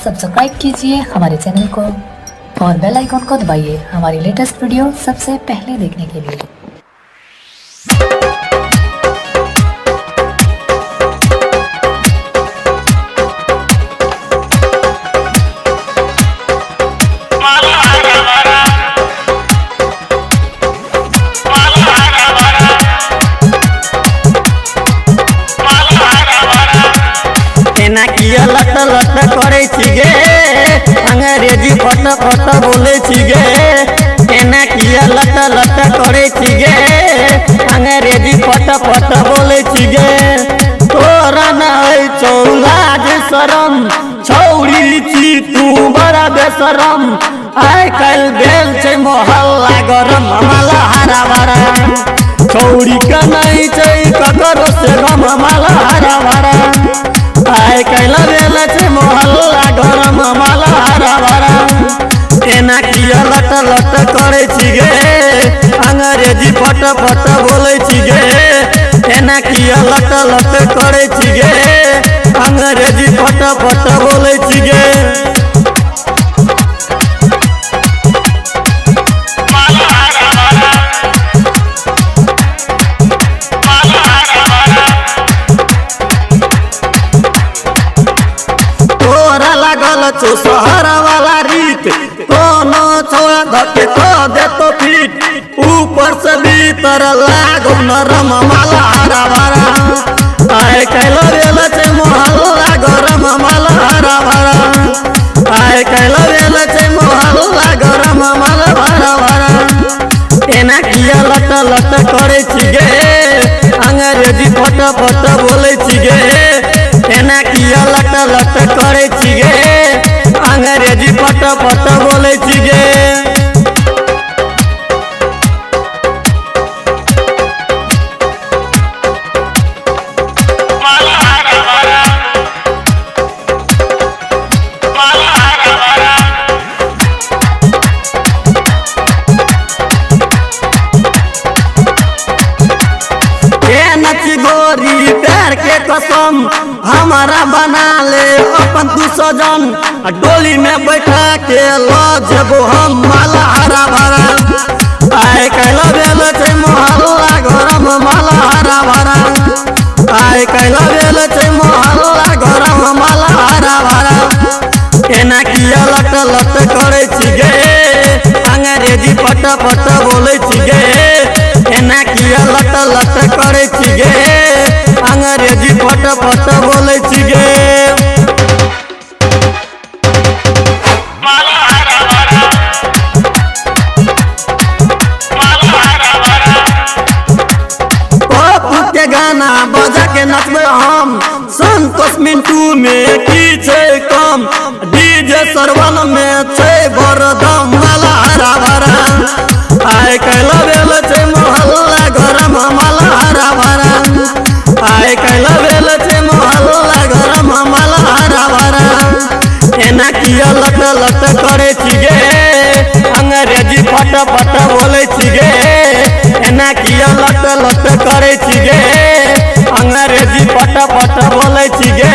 Subscribe कीजिए हमारे channel को और बेल आइकॉन को दबाइए हमारी लेटेस्ट वीडियो सबसे पहले देखने के लिए। एना किया लट लट करे छिगे अंग्रेजी फट फट बोले छिगे। एना किया लट लट करे छिगे अंग्रेजी फट फट बोले छिगे। तोरा नहीं छौ लाज शरम छौरी छी तू बड़ा बेशरम। आइ काल भेल छै मोहल्ला गरम माला हरा भरा। छौरी का नहीं छै ककरो से गम माला हरा भरा। आइ काल भेल छै मोहल्ला गरम माला हरा भरा। एना किया लट लट करे छिगे अंग्रेजी फट फट बोले छिगे। एना किया लट लट करे छिगे अंग्रेजी फट फट बोले छिगे। छो शहर वाला रीत कोनो छोड़ा धके तो दे तो फिट। ऊपर से भीतर लागो नरम माला हरा भरा। आइ काल भेल छै मोहल्ला गरम माला हरा भरा। आइ काल भेल छै मोहल्ला गरम माला हरा भरा। एना किया लट लट करे छिगे अंग्रेजी फट फट बोले छिगे। एना किया लट लट करे छिगे अंग्रेजी फट फट बोले छिगे। गोरी प्यार के कसम हमारा बना ले अपन तू सजन। डोली में बैठा के लो जेबो हम माला हरा भरा। आइ काल भेल छै मोहल्ला गरम माला हरा भरा। आइ काल भेल छै मोहल्ला गरम माला हरा भरा। एना किया लट लट करे छिगे अंग्रेजी फट फट बोले छिगे। एना किया लट लट करे छिगे अंग्रेजी फट फट बोले छिगे। पप्पू के गाना बजा के नचबे हम संतोष मिंटू में की छै कम। डीजे सरवन में छै बरदम माला हरा भरा। आइ काल भेल छै मोहल्ला गरम माला हरा भरा। आइ काल भेल छै मोहल्ला गरम माला हरा भरा। एना किया लट लट करे छिगे अंग्रेजी फट फट बोले छिगे। एना किया लट लट करे छिगे अंग्रेजी फट फट बोले छिगे।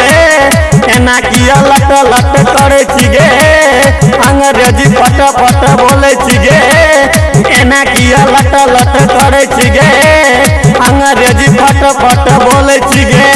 एना किया लट लट करे छिगे अंग्रेजी फट फट बोले छिगे। एना किया लट लट करे छिगे अंग्रेजी फट फट बोले छिगे।